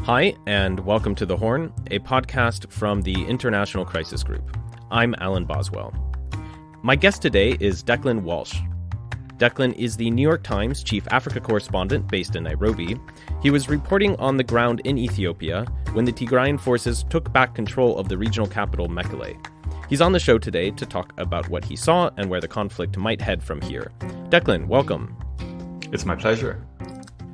Hi, and welcome to The Horn, a podcast from the International Crisis Group. I'm Alan Boswell. My guest today is Declan Walsh. Declan is the New York Times chief Africa correspondent based in Nairobi. He was reporting on the ground in Ethiopia when the Tigrayan forces took back control of the regional capital, Mekelle. He's on the show today to talk about what he saw and where the conflict might head from here. Declan, welcome. It's my pleasure.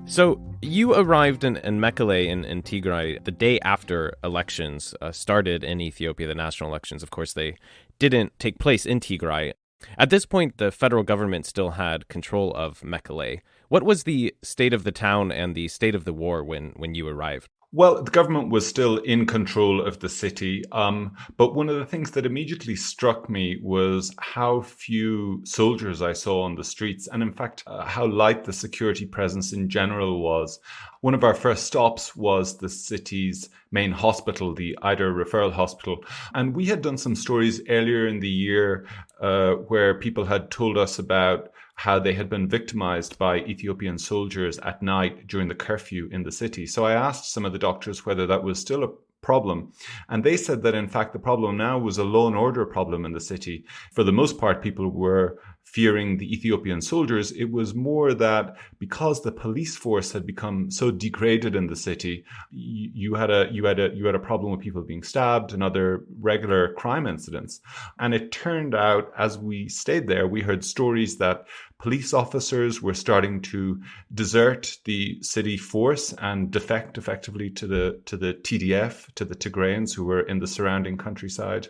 So you arrived in Mekelle in Tigray the day after elections started in Ethiopia, the national elections. Of course, they didn't take place in Tigray. At this point, the federal government still had control of Mekelle. What was the state of the town and the state of the war when you arrived? Well, the government was still in control of the city, but one of the things that immediately struck me was how few soldiers I saw on the streets, and in fact, how light the security presence in general was. One of our first stops was the city's main hospital, the Ida Referral Hospital, and we had done some stories earlier in the year where people had told us about how they had been victimized by Ethiopian soldiers at night during the curfew in the city. So I asked some of the doctors whether that was still a problem. And they said that, in fact, the problem now was a law and order problem in the city. For the most part, people were fearing the Ethiopian soldiers. It was more that because the police force had become so degraded in the city, you had a problem with people being stabbed and other regular crime incidents. And it turned out, as we stayed there, we heard stories that police officers were starting to desert the city force and defect effectively to the TDF, to the Tigrayans who were in the surrounding countryside.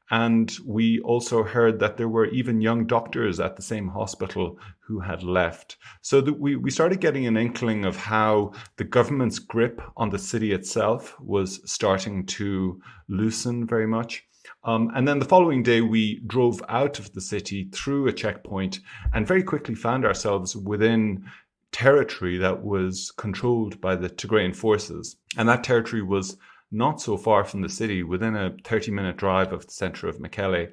And we also heard that there were even young doctors at the same hospital who had left. So that we started getting an inkling of how the government's grip on the city itself was starting to loosen very much. And then the following day, we drove out of the city through a checkpoint and very quickly found ourselves within territory that was controlled by the Tigrayan forces. And that territory was not so far from the city, within a 30-minute drive of the center of Mekelle.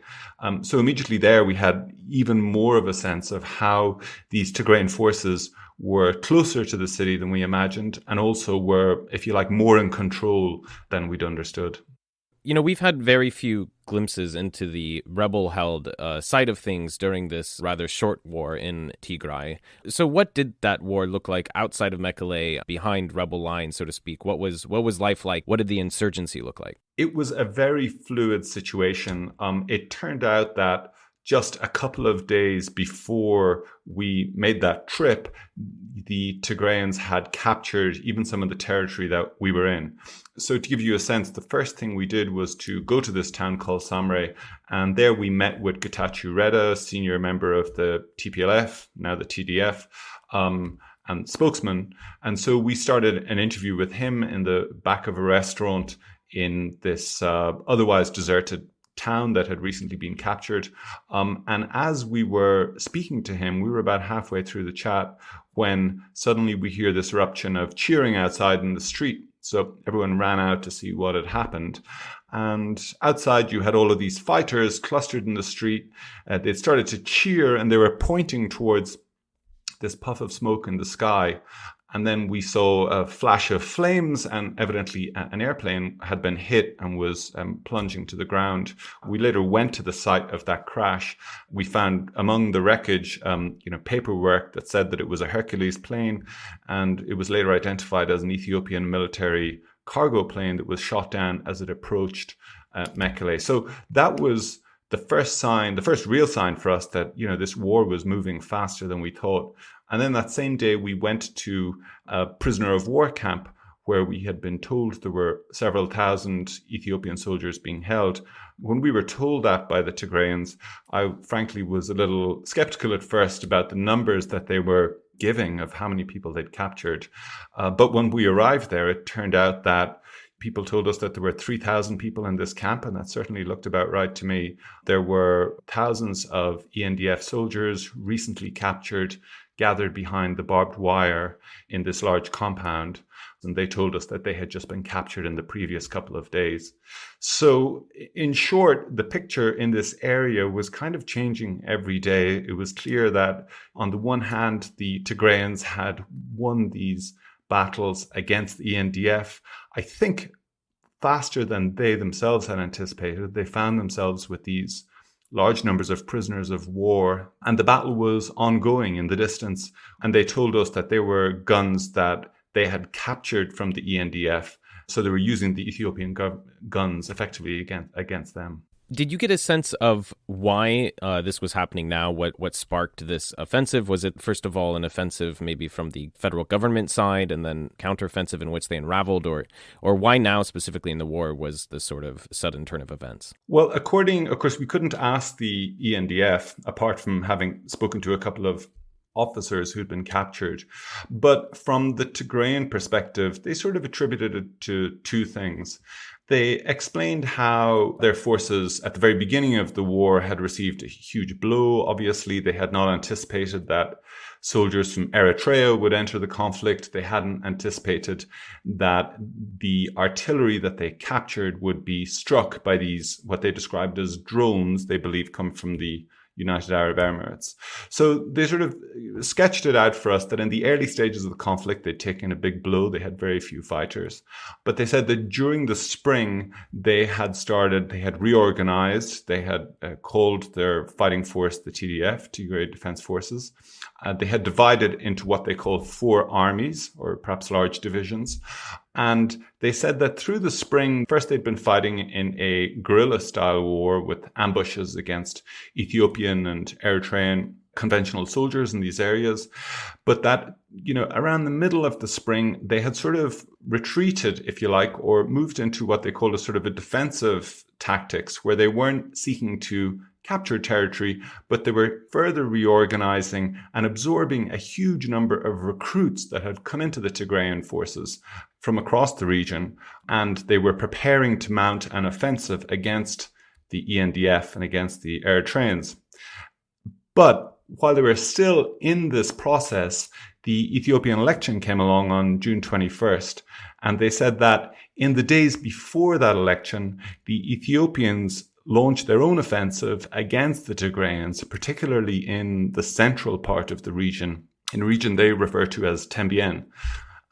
So immediately there, we had even more of a sense of how these Tigrayan forces were closer to the city than we imagined, and also were, if you like, more in control than we'd understood. You know, we've had very few glimpses into the rebel-held side of things during this rather short war in Tigray. So what did that war look like outside of Mekelle, behind rebel lines, so to speak? What was life like? What did the insurgency look like? It was a very fluid situation. It turned out that just a couple of days before we made that trip, the Tigrayans had captured even some of the territory that we were in. So to give you a sense, the first thing we did was to go to this town called Samre, and there we met with Getachew Reda, senior member of the TPLF, now the TDF, and spokesman. And so we started an interview with him in the back of a restaurant in this otherwise deserted town that had recently been captured. And as we were speaking to him, we were about halfway through the chat when suddenly we hear this eruption of cheering outside in the street. So everyone ran out to see what had happened. And outside you had all of these fighters clustered in the street. They started to cheer and they were pointing towards this puff of smoke in the sky. And then we saw a flash of flames, and evidently an airplane had been hit and was plunging to the ground. We later went to the site of that crash. We found among the wreckage, paperwork that said that it was a Hercules plane, and it was later identified as an Ethiopian military cargo plane that was shot down as it approached Mekelle. So that was the first real sign for us that, this war was moving faster than we thought. And then that same day, we went to a prisoner of war camp where we had been told there were several thousand Ethiopian soldiers being held. When we were told that by the Tigrayans, I frankly was a little skeptical at first about the numbers that they were giving of how many people they'd captured. But when we arrived there, it turned out that people told us that there were 3,000 people in this camp, and that certainly looked about right to me. There were thousands of ENDF soldiers recently captured, gathered behind the barbed wire in this large compound. And they told us that they had just been captured in the previous couple of days. So in short, the picture in this area was kind of changing every day. It was clear that on the one hand, the Tigrayans had won these battles against the ENDF. I think faster than they themselves had anticipated. They found themselves with these large numbers of prisoners of war, and the battle was ongoing in the distance. And they told us that they were guns that they had captured from the ENDF. So they were using the Ethiopian guns effectively against them. Did you get a sense of why this was happening now? What sparked this offensive? Was it, first of all, an offensive maybe from the federal government side and then counteroffensive in which they unraveled? Or why now specifically in the war was this sort of sudden turn of events? Well, of course, we couldn't ask the ENDF, apart from having spoken to a couple of officers who'd been captured. But from the Tigrayan perspective, they sort of attributed it to two things. They explained how their forces at the very beginning of the war had received a huge blow. Obviously, they had not anticipated that soldiers from Eritrea would enter the conflict. They hadn't anticipated that the artillery that they captured would be struck by these, what they described as drones, they believe come from the United Arab Emirates. So they sort of sketched it out for us that in the early stages of the conflict, they'd taken a big blow. They had very few fighters. But they said that during the spring, they had reorganized. They had called their fighting force the TDF, Tigray Defense Forces. They had divided into what they call 4 armies, or perhaps large divisions. And they said that through the spring, first they'd been fighting in a guerrilla-style war with ambushes against Ethiopian and Eritrean conventional soldiers in these areas. But that, around the middle of the spring, they had sort of retreated, if you like, or moved into what they called a sort of a defensive tactics, where they weren't seeking to capture territory, but they were further reorganizing and absorbing a huge number of recruits that had come into the Tigrayan forces from across the region, and they were preparing to mount an offensive against the ENDF and against the Eritreans. But while they were still in this process, the Ethiopian election came along on June 21st, and they said that in the days before that election, the Ethiopians launched their own offensive against the Tigrayans, particularly in the central part of the region, in a region they refer to as Tembien.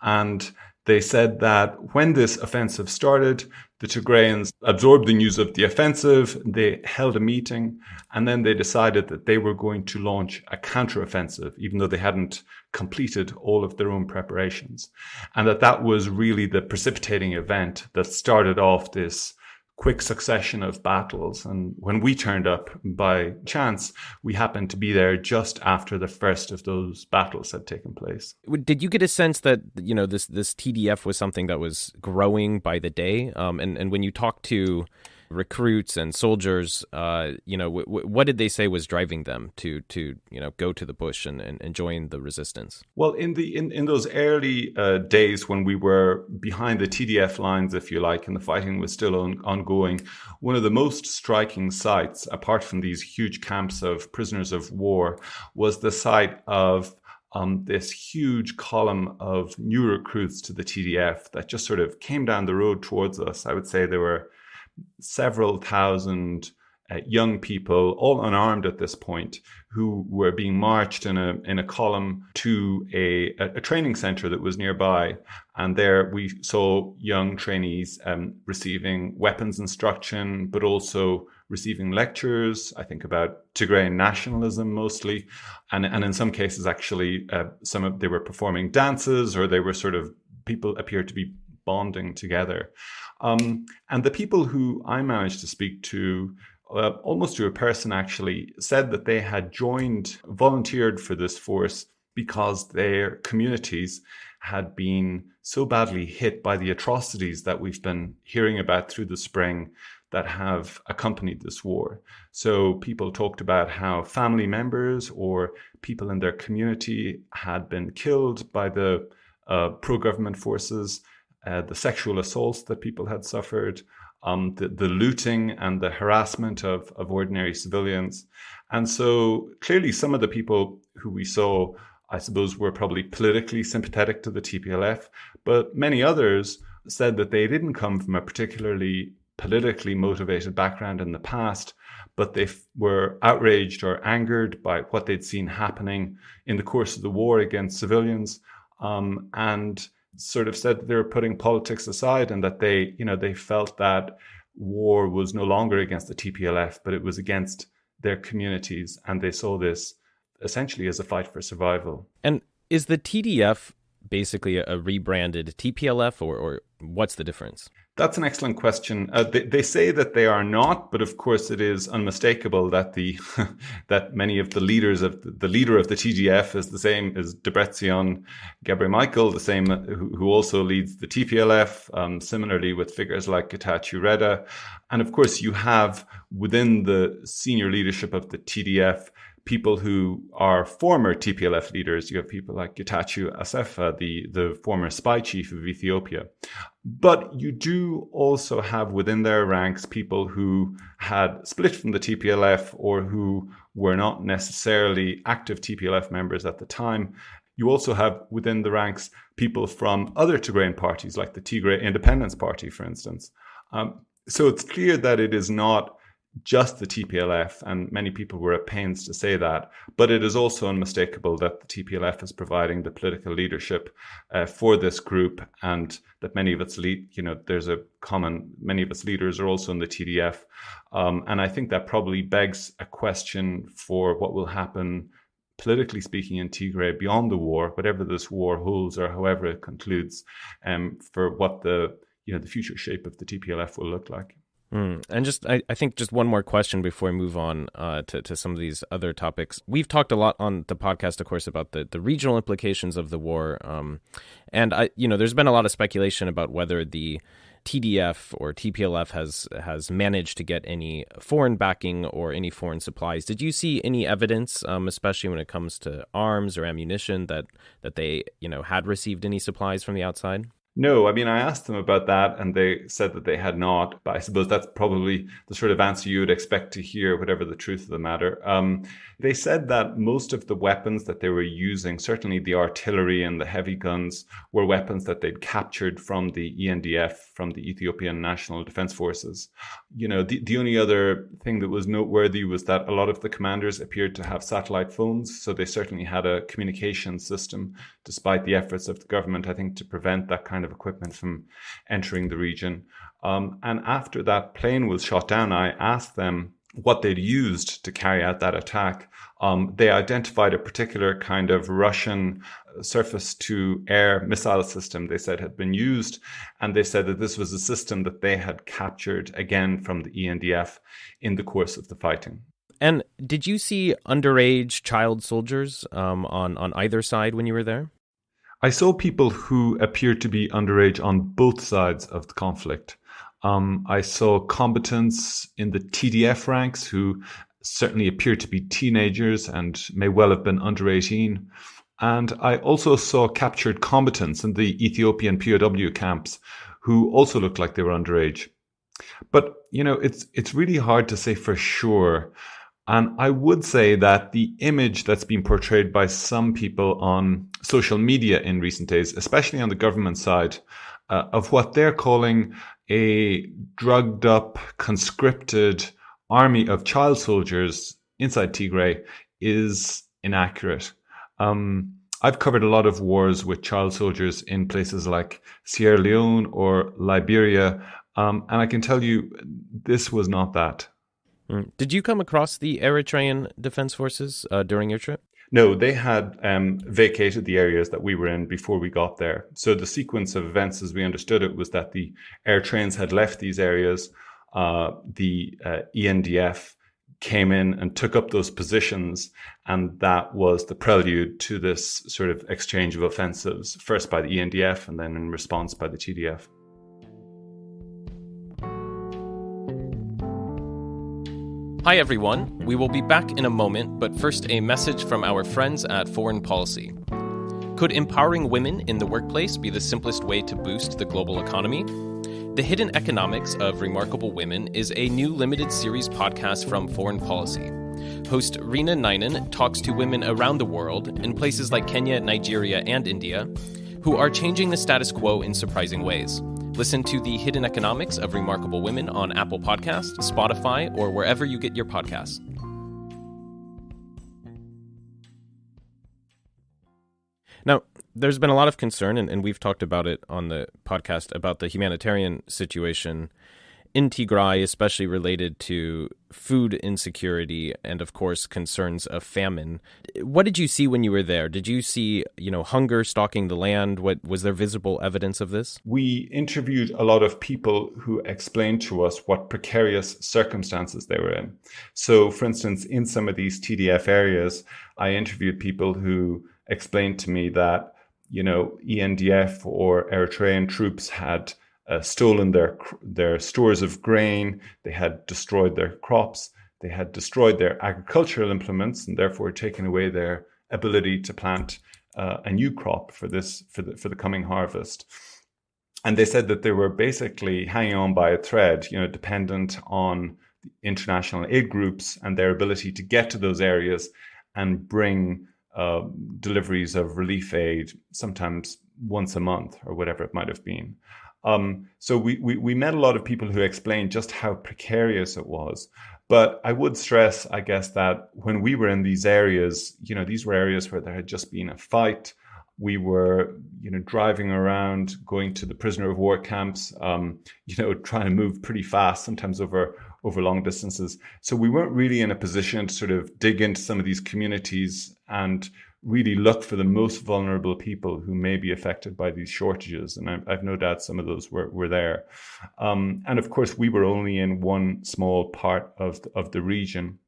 And they said that when this offensive started, the Tigrayans absorbed the news of the offensive, they held a meeting, and then they decided that they were going to launch a counteroffensive, even though they hadn't completed all of their own preparations. And that was really the precipitating event that started off this quick succession of battles. And when we turned up by chance, we happened to be there just after the first of those battles had taken place. Did you get a sense that, this TDF was something that was growing by the day? And when you talk to recruits and soldiers, what did they say was driving them to go to the bush and join the resistance? Well, in those early days when we were behind the TDF lines, if you like, and the fighting was still ongoing, one of the most striking sights, apart from these huge camps of prisoners of war, was the sight of this huge column of new recruits to the TDF that just sort of came down the road towards us. I would say there were several thousand young people, all unarmed at this point, who were being marched in a column to a training center that was nearby. And there we saw young trainees receiving weapons instruction, but also receiving lectures, I think about Tigrayan nationalism mostly. And in some cases, actually, they were performing dances, or they were people appeared to be bonding together. And the people who I managed to speak to, almost to a person actually, said that they had volunteered for this force because their communities had been so badly hit by the atrocities that we've been hearing about through the spring that have accompanied this war. So people talked about how family members or people in their community had been killed by the pro-government forces, the sexual assaults that people had suffered, the looting and the harassment of ordinary civilians. And so clearly some of the people who we saw, I suppose, were probably politically sympathetic to the TPLF, but many others said that they didn't come from a particularly politically motivated background in the past, but they were outraged or angered by what they'd seen happening in the course of the war against civilians. And sort of said that they were putting politics aside and that they felt that war was no longer against the TPLF, but it was against their communities. And they saw this essentially as a fight for survival. And is the TDF basically a rebranded TPLF, or what's the difference? That's an excellent question. They say that they are not, but of course it is unmistakable that that many of the leaders of the leader of the TDF is the same as Debretsion Gebremichael, the same who also leads the TPLF. Similarly with figures like Getachew Reda, and of course you have within the senior leadership of the TDF people who are former TPLF leaders. You have people like Getachew Asefa, the former spy chief of Ethiopia. But you do also have within their ranks people who had split from the TPLF or who were not necessarily active TPLF members at the time. You also have within the ranks people from other Tigrayan parties, like the Tigray Independence Party, for instance. So it's clear that it is not just the TPLF, and many people were at pains to say that, but it is also unmistakable that the TPLF is providing the political leadership for this group, and that many of its many of its leaders are also in the TDF, and I think that probably begs a question for what will happen politically speaking in Tigray beyond the war, whatever this war holds or however it concludes, for what the future shape of the TPLF will look like. And I think just one more question before we move on to some of these other topics. We've talked a lot on the podcast, of course, about the regional implications of the war. And there's been a lot of speculation about whether the TDF or TPLF has managed to get any foreign backing or any foreign supplies. Did you see any evidence, especially when it comes to arms or ammunition, that they had received any supplies from the outside? No, I mean, I asked them about that and they said that they had not, but I suppose that's probably the sort of answer you would expect to hear, whatever the truth of the matter. They said that most of the weapons that they were using, certainly the artillery and the heavy guns, were weapons that they'd captured from the ENDF, from the Ethiopian National Defense Forces. The only other thing that was noteworthy was that a lot of the commanders appeared to have satellite phones, so they certainly had a communication system, despite the efforts of the government, I think, to prevent that kind of equipment from entering the region. And after that plane was shot down, I asked them what they'd used to carry out that attack. They identified a particular kind of Russian surface-to-air missile system they said had been used, and they said that this was a system that they had captured again from the ENDF in the course of the fighting. And did you see underage child soldiers on either side when you were there? I saw people who appeared to be underage on both sides of the conflict. I saw combatants in the TDF ranks who certainly appeared to be teenagers and may well have been under 18. And I also saw captured combatants in the Ethiopian POW camps who also looked like they were underage. But, it's really hard to say for sure. And I would say that the image that's been portrayed by some people on social media in recent days, especially on the government side, of what they're calling a drugged up, conscripted army of child soldiers inside Tigray is inaccurate. I've covered a lot of wars with child soldiers in places like Sierra Leone or Liberia, and I can tell you this was not that. Did you come across the Eritrean Defense Forces during your trip? No, they had vacated the areas that we were in before we got there. So the sequence of events, as we understood it, was that the air trains had left these areas. The ENDF came in and took up those positions, and that was the prelude to this sort of exchange of offensives, first by the ENDF and then in response by the TDF. Hi everyone, we will be back in a moment, but first a message from our friends at Foreign Policy. Could empowering women in the workplace be the simplest way to boost the global economy? The Hidden Economics of Remarkable Women is a new limited series podcast from Foreign Policy. Host Rina Nainen talks to women around the world, in places like Kenya, Nigeria, and India, who are changing the status quo in surprising ways. Listen to The Hidden Economics of Remarkable Women on Apple Podcasts, Spotify, or wherever you get your podcasts. Now, There's been a lot of concern, and we've talked about it on the podcast, about the humanitarian situation in Tigray, especially related to food insecurity and, of course, concerns of famine. What did you see when you were there? Did you see, hunger stalking the land? Was there visible evidence of this? We interviewed a lot of people who explained to us what precarious circumstances they were in. So, for instance, in some of these TDF areas, I interviewed people who explained to me that, ENDF or Eritrean troops had stolen their stores of grain, they had destroyed their crops, they had destroyed their agricultural implements, and therefore taken away their ability to plant a new crop for the coming harvest. And they said that they were basically hanging on by a thread, dependent on international aid groups and their ability to get to those areas and bring deliveries of relief aid, sometimes once a month or whatever it might have been. So we met a lot of people who explained just how precarious it was. But I would stress, I guess, that when we were in these areas, these were areas where there had just been a fight. We were, driving around, going to the prisoner of war camps, trying to move pretty fast, sometimes over long distances. So we weren't really in a position to sort of dig into some of these communities and really look for the most vulnerable people who may be affected by these shortages. And I've no doubt some of those were there. And of course, we were only in one small part of the region.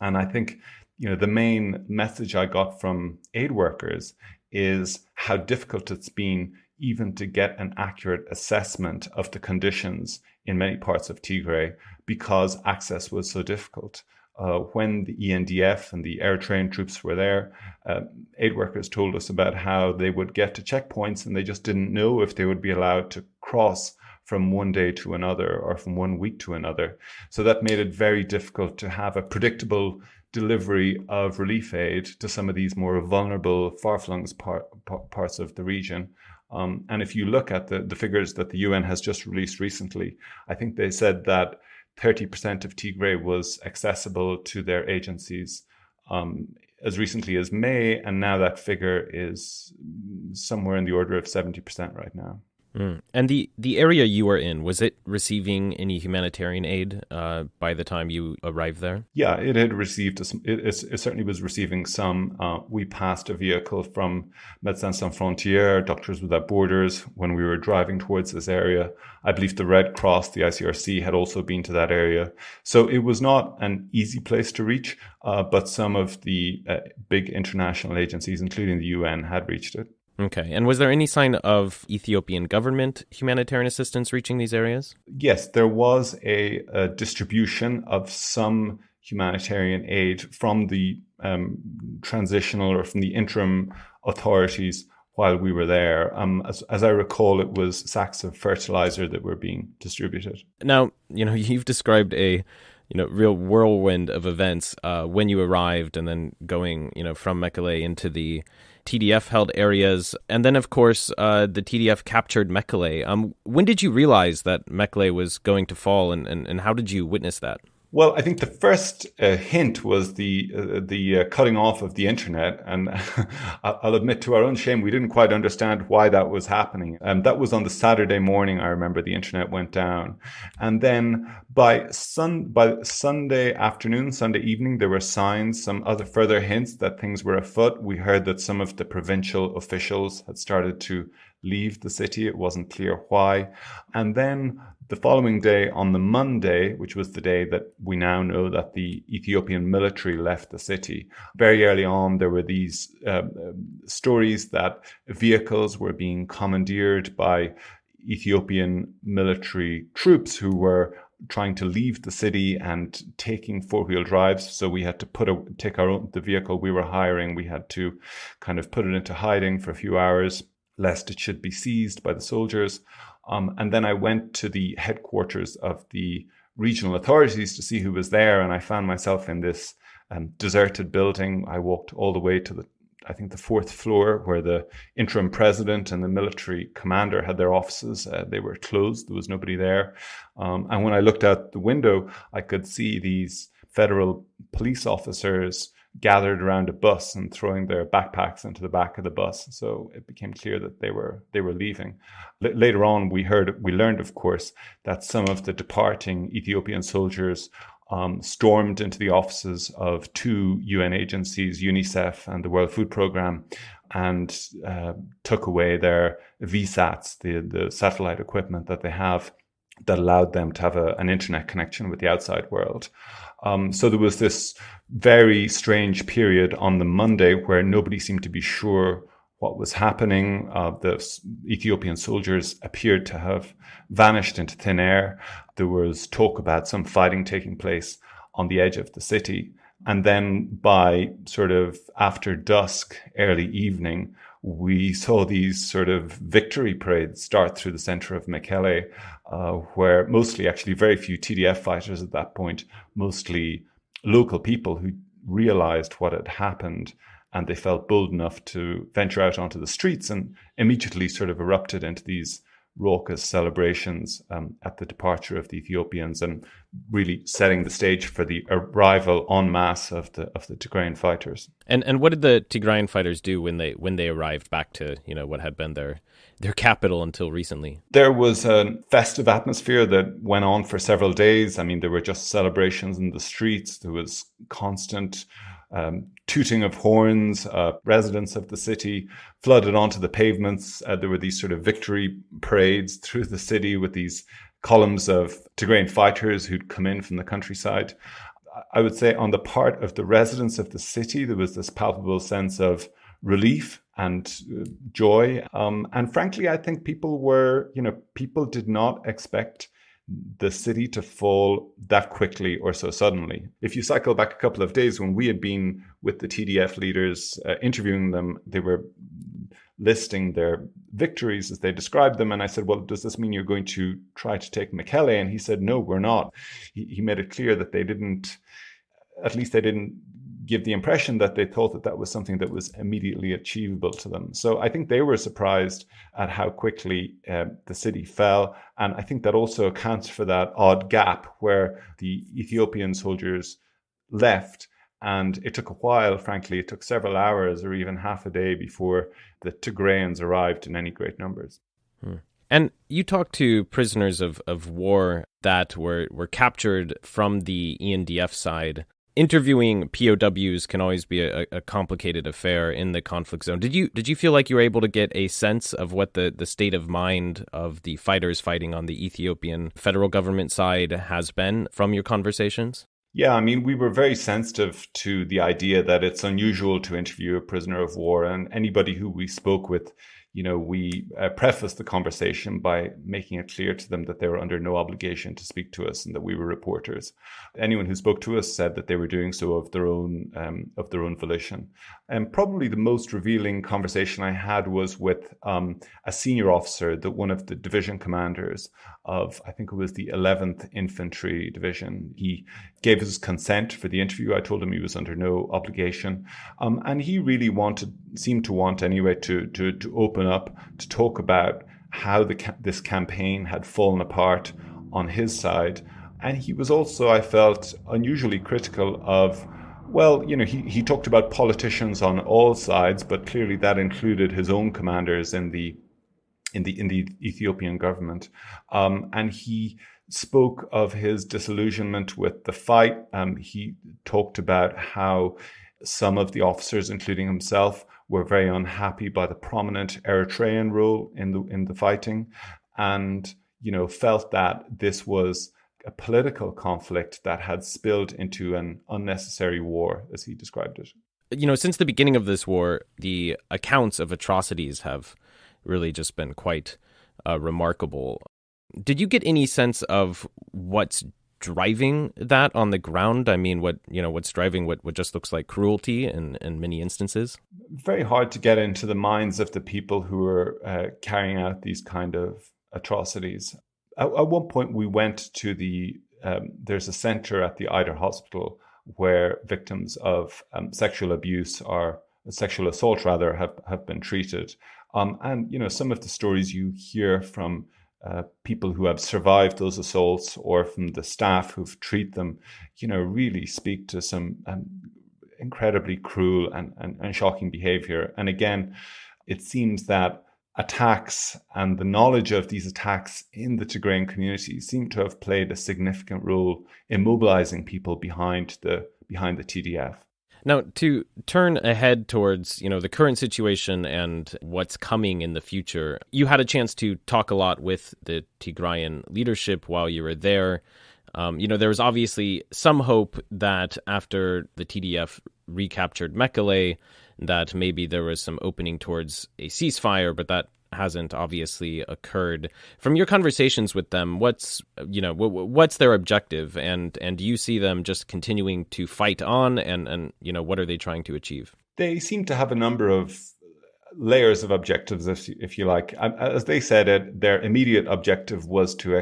And I think, the main message I got from aid workers is how difficult it's been even to get an accurate assessment of the conditions in many parts of Tigray because access was so difficult. When the ENDF and the Eritrean troops were there, aid workers told us about how they would get to checkpoints and they just didn't know if they would be allowed to cross from one day to another or from one week to another. So that made it very difficult to have a predictable delivery of relief aid to some of these more vulnerable, far-flung parts of the region. And if you look at the figures that the UN has just released recently, I think they said that 30% of Tigray was accessible to their agencies as recently as May, and now that figure is somewhere in the order of 70% right now. And the area you were in, was it receiving any humanitarian aid by the time you arrived there? Yeah, it had received, it certainly was receiving some. We passed a vehicle from Médecins Sans Frontières, Doctors Without Borders, when we were driving towards this area. I believe the Red Cross, the ICRC, had also been to that area. So it was not an easy place to reach, but some of the big international agencies, including the UN, had reached it. Okay. And was there any sign of Ethiopian government humanitarian assistance reaching these areas? Yes, there was a distribution of some humanitarian aid from the transitional or from the interim authorities while we were there. As I recall, it was sacks of fertilizer that were being distributed. Now, you've described a real whirlwind of events when you arrived and then going, from Mekelle into the TDF-held areas. And then, of course, the TDF captured Mekelle. When did you realize that Mekelle was going to fall, and how did you witness that? Well, I think the first hint was the cutting off of the internet, and I'll admit to our own shame, we didn't quite understand why that was happening. That was on the Saturday morning. I remember the internet went down, and then by Sunday afternoon, Sunday evening, there were signs, some other further hints that things were afoot. We heard that some of the provincial officials had started to leave the city. It wasn't clear why, and then the following day, on the Monday, which was the day that we now know that the Ethiopian military left the city, very early on, there were these stories that vehicles were being commandeered by Ethiopian military troops who were trying to leave the city and taking four-wheel drives. So we had to take the vehicle we were hiring. We had to kind of put it into hiding for a few hours, lest it should be seized by the soldiers. And then I went to the headquarters of the regional authorities to see who was there. And I found myself in this deserted building. I walked all the way to the fourth floor, where the interim president and the military commander had their offices. They were closed. There was nobody there. And when I looked out the window, I could see these federal police officers gathered around a bus and throwing their backpacks into the back of the bus. So it became clear that they were leaving. Later on, we learned, of course, that some of the departing Ethiopian soldiers stormed into the offices of two UN agencies, UNICEF and the World Food Programme, and took away their VSATs, the satellite equipment that they have that allowed them to have an internet connection with the outside world. So there was this very strange period on the Monday where nobody seemed to be sure what was happening. The Ethiopian soldiers appeared to have vanished into thin air. There was talk about some fighting taking place on the edge of the city. And then by sort of after dusk, early evening, we saw these sort of victory parades start through the center of Mekelle, where mostly actually very few TDF fighters at that point, mostly local people who realized what had happened, and they felt bold enough to venture out onto the streets and immediately sort of erupted into these raucous celebrations at the departure of the Ethiopians, and really setting the stage for the arrival en masse of the Tigrayan fighters. And what did the Tigrayan fighters do when they arrived back to what had been their capital until recently? There was a festive atmosphere that went on for several days. I mean, there were just celebrations in the streets. There was constant tooting of horns. Residents of the city flooded onto the pavements. There were these sort of victory parades through the city with these columns of Tigrayan fighters who'd come in from the countryside. I would say on the part of the residents of the city, there was this palpable sense of relief and joy. And frankly, I think people did not expect the city to fall that quickly or so suddenly. If you cycle back a couple of days when we had been with the TDF leaders interviewing them, they were listing their victories as they described them. And I said, well, does this mean you're going to try to take Mekelle? And he said, no, we're not. He made it clear that they didn't give the impression that they thought that was something that was immediately achievable to them. So I think they were surprised at how quickly the city fell. And I think that also accounts for that odd gap where the Ethiopian soldiers left. And it took a while, frankly. It took several hours or even half a day before the Tigrayans arrived in any great numbers. And you talked to prisoners of war that were captured from the ENDF side. Interviewing POWs can always be a complicated affair in the conflict zone. Did you feel like you were able to get a sense of what the state of mind of the fighters fighting on the Ethiopian federal government side has been from your conversations? Yeah, I mean, we were very sensitive to the idea that it's unusual to interview a prisoner of war, and anybody who we spoke with, we prefaced the conversation by making it clear to them that they were under no obligation to speak to us and that we were reporters. Anyone who spoke to us said that they were doing so of their own volition. And probably the most revealing conversation I had was with a senior officer, one of the division commanders of, I think it was the 11th Infantry Division. He gave his consent for the interview. I told him he was under no obligation. And he really seemed to want anyway to open up, to talk about how this campaign had fallen apart on his side. And he was also, I felt, unusually critical of, he talked about politicians on all sides, but clearly that included his own commanders in the Ethiopian government. And he spoke of his disillusionment with the fight. He talked about how some of the officers, including himself, were very unhappy by the prominent Eritrean role in the fighting, and felt that this was a political conflict that had spilled into an unnecessary war, as he described it. Since the beginning of this war, the accounts of atrocities have really just been quite remarkable. Did you get any sense of what's driving that on the ground? I mean, what's driving what just looks like cruelty in many instances? Very hard to get into the minds of the people who are carrying out these kind of atrocities. At one point, we went to there's a center at the Eider Hospital where victims of sexual abuse or sexual assault rather have been treated. And some of the stories you hear from people who have survived those assaults or from the staff who've treated them, really speak to some incredibly cruel and shocking behavior. And again, it seems that attacks and the knowledge of these attacks in the Tigrayan community seem to have played a significant role in mobilizing people behind the TDF. Now, to turn ahead towards, the current situation and what's coming in the future, you had a chance to talk a lot with the Tigrayan leadership while you were there. There was obviously some hope that after the TDF recaptured Mekelle, that maybe there was some opening towards a ceasefire, but that hasn't obviously occurred. From your conversations with them, what's their objective, and do you see them just continuing to fight on, and what are they trying to achieve? They seem to have a number of layers of objectives, if you like. As they said it, their immediate objective was to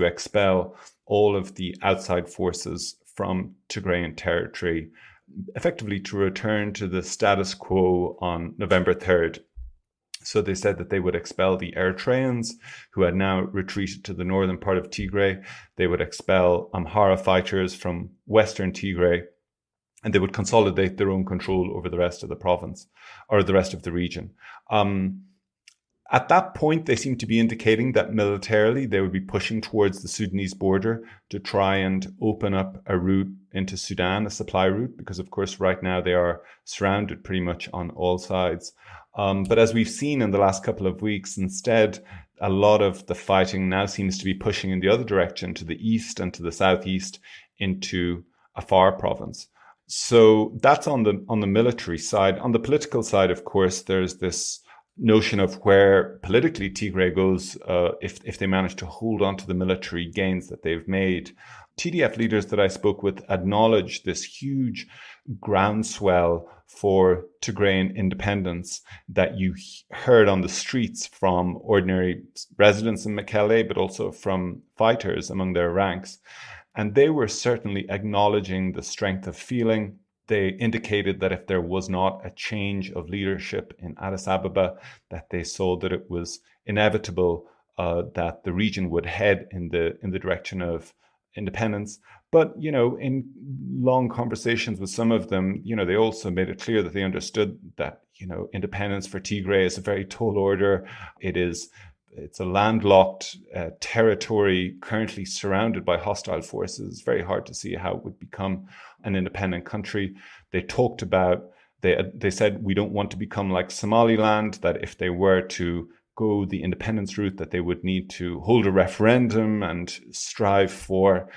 expel all of the outside forces from Tigrayan territory, effectively to return to the status quo on November 3rd. So they said that they would expel the Eritreans, who had now retreated to the northern part of Tigray. They would expel Amhara fighters from western Tigray, and they would consolidate their own control over the rest of the province, or the rest of the region. At that point, they seemed to be indicating that militarily they would be pushing towards the Sudanese border to try and open up a route into Sudan, a supply route, because of course right now they are surrounded pretty much on all sides. But as we've seen in the last couple of weeks, instead, a lot of the fighting now seems to be pushing in the other direction, to the east and to the southeast, into Afar province. So that's on the military side. On the political side, of course, there's this notion of where politically Tigray goes if they manage to hold on to the military gains that they've made. TDF leaders that I spoke with acknowledged this huge groundswell for Tigrayan independence that you heard on the streets from ordinary residents in Mekelle, but also from fighters among their ranks. And they were certainly acknowledging the strength of feeling. They indicated that if there was not a change of leadership in Addis Ababa, that they saw that it was inevitable that the region would head in the direction of independence. But, in long conversations with some of them, they also made it clear that they understood that, independence for Tigray is a very tall order. It's a landlocked territory currently surrounded by hostile forces. It's very hard to see how it would become an independent country. They talked about, they said, we don't want to become like Somaliland, that if they were to go the independence route, that they would need to hold a referendum and strive for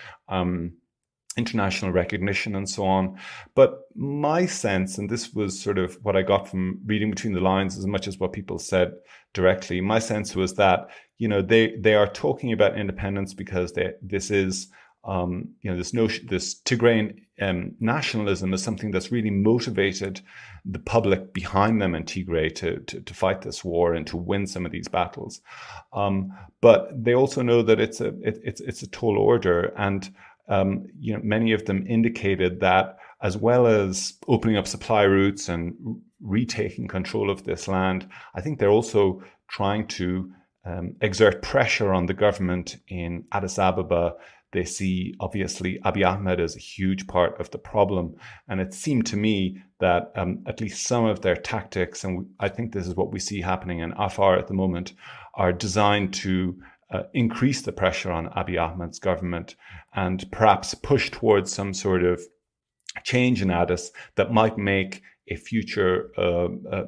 international recognition and so on. But my sense, and this was sort of what I got from reading between the lines as much as what people said directly, my sense was that, they are talking about independence because this is, this notion, this Tigrayan nationalism is something that's really motivated the public behind them in Tigray to fight this war and to win some of these battles. But they also know that it's a tall order, and many of them indicated that as well as opening up supply routes and retaking control of this land, I think they're also trying to exert pressure on the government in Addis Ababa. They see, obviously, Abiy Ahmed as a huge part of the problem. And it seemed to me that at least some of their tactics, and I think this is what we see happening in Afar at the moment, are designed to increase the pressure on Abiy Ahmed's government and perhaps push towards some sort of change in Addis that might make a future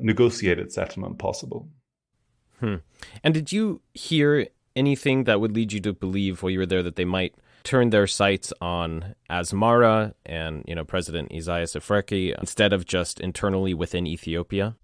negotiated settlement possible. And did you hear anything that would lead you to believe while you were there that they might turn their sights on Asmara and, President Isaias Afwerki instead of just internally within Ethiopia?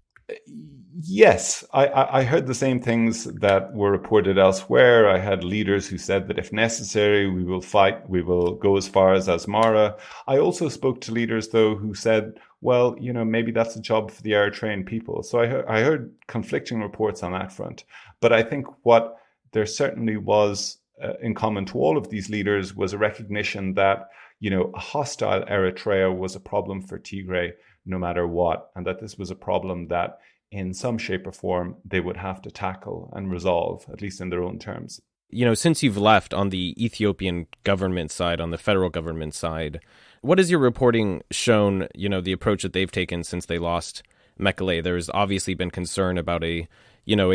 Yes, I heard the same things that were reported elsewhere. I had leaders who said that if necessary, we will fight, we will go as far as Asmara. I also spoke to leaders, though, who said, well, maybe that's a job for the Eritrean people. So I heard conflicting reports on that front. But I think what there certainly was in common to all of these leaders was a recognition that, a hostile Eritrea was a problem for Tigray no matter what, and that this was a problem that in some shape or form they would have to tackle and resolve, at least in their own terms. Since you've left on the Ethiopian government side, on the federal government side, what has your reporting shown, the approach that they've taken since they lost Mekelle? There's obviously been concern about a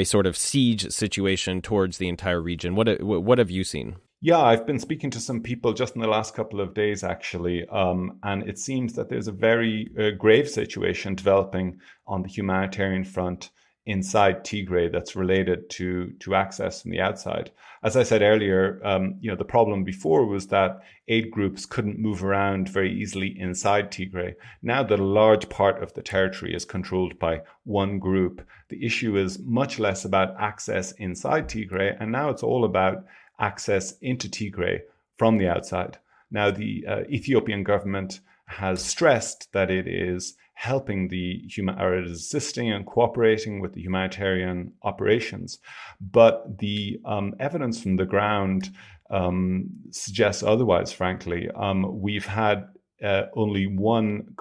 sort of siege situation towards the entire region. What have you seen? Yeah, I've been speaking to some people just in the last couple of days, actually, and it seems that there's a very grave situation developing on the humanitarian front inside Tigray that's related to access from the outside. As I said earlier, the problem before was that aid groups couldn't move around very easily inside Tigray. Now that a large part of the territory is controlled by one group, the issue is much less about access inside Tigray, and now it's all about access into Tigray from the outside. Now, the Ethiopian government has stressed that it is helping it is assisting and cooperating with the humanitarian operations. But the evidence from the ground suggests otherwise, frankly. We've had only one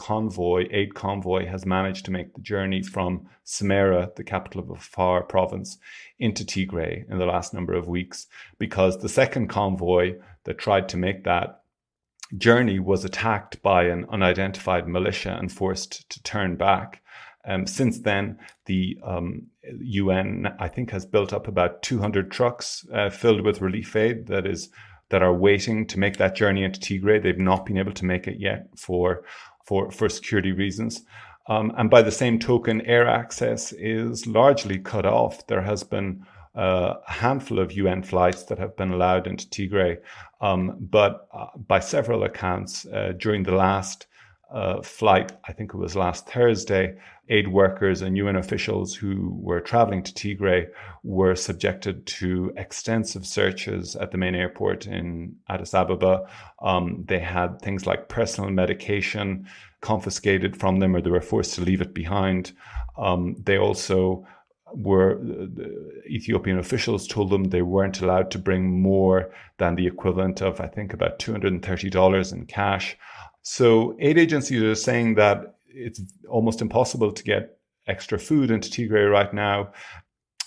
aid convoy has managed to make the journey from Samara, the capital of Afar province, into Tigray in the last number of weeks, because the second convoy that tried to make that journey was attacked by an unidentified militia and forced to turn back. Since then, the UN, I think, has built up about 200 trucks filled with relief aid that are waiting to make that journey into Tigray. They've not been able to make it yet for security reasons. And by the same token, air access is largely cut off. There has been a handful of UN flights that have been allowed into Tigray. But by several accounts, during the last flight, I think it was last Thursday, aid workers and UN officials who were traveling to Tigray were subjected to extensive searches at the main airport in Addis Ababa. They had things like personal medication confiscated from them, or they were forced to leave it behind. They also the Ethiopian officials told them they weren't allowed to bring more than the equivalent of, I think, about $230 in cash. So aid agencies are saying that it's almost impossible to get extra food into Tigray right now.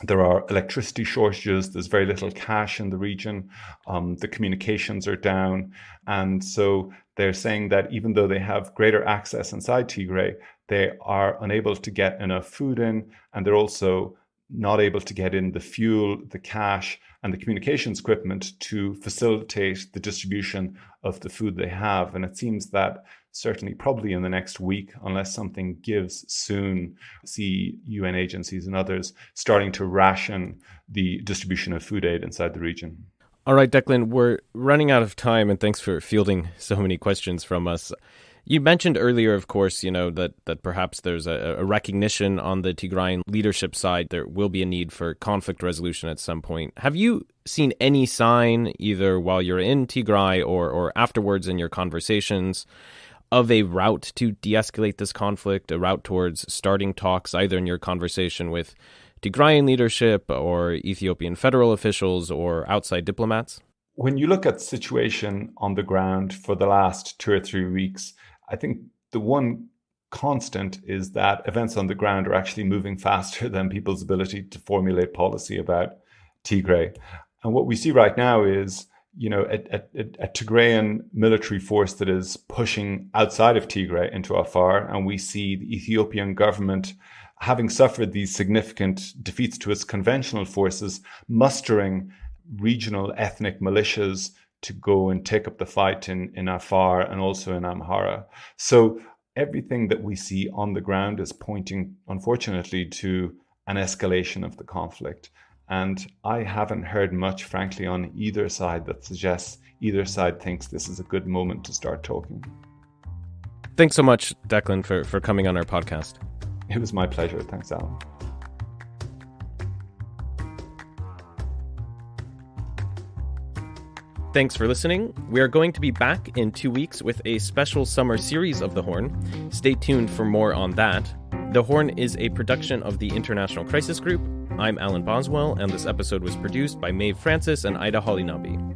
There are electricity shortages. There's very little cash in the region. The communications are down. And so they're saying that even though they have greater access inside Tigray, they are unable to get enough food in, and they're also not able to get in the fuel, the cash, and the communications equipment to facilitate the distribution of the food they have. And it seems that certainly probably in the next week, unless something gives soon, see UN agencies and others starting to ration the distribution of food aid inside the region. All right, Declan, we're running out of time, and thanks for fielding so many questions from us. You mentioned earlier, of course, that perhaps there's a recognition on the Tigrayan leadership side there will be a need for conflict resolution at some point. Have you seen any sign, either while you're in Tigray or afterwards in your conversations, of a route to de-escalate this conflict, a route towards starting talks, either in your conversation with Tigrayan leadership or Ethiopian federal officials or outside diplomats? When you look at the situation on the ground for the last 2 or 3 weeks, I think the one constant is that events on the ground are actually moving faster than people's ability to formulate policy about Tigray. And what we see right now is, a Tigrayan military force that is pushing outside of Tigray into Afar, and we see the Ethiopian government, having suffered these significant defeats to its conventional forces, mustering regional ethnic militias to go and take up the fight in Afar and also in Amhara. So everything that we see on the ground is pointing, unfortunately, to an escalation of the conflict. And I haven't heard much, frankly, on either side that suggests either side thinks this is a good moment to start talking. Thanks so much, Declan, for coming on our podcast. It was my pleasure. Thanks, Alan. Thanks for listening. We are going to be back in 2 weeks with a special summer series of The Horn. Stay tuned for more on that. The Horn is a production of the International Crisis Group. I'm Alan Boswell, and this episode was produced by Maeve Francis and Ida Hollinabi.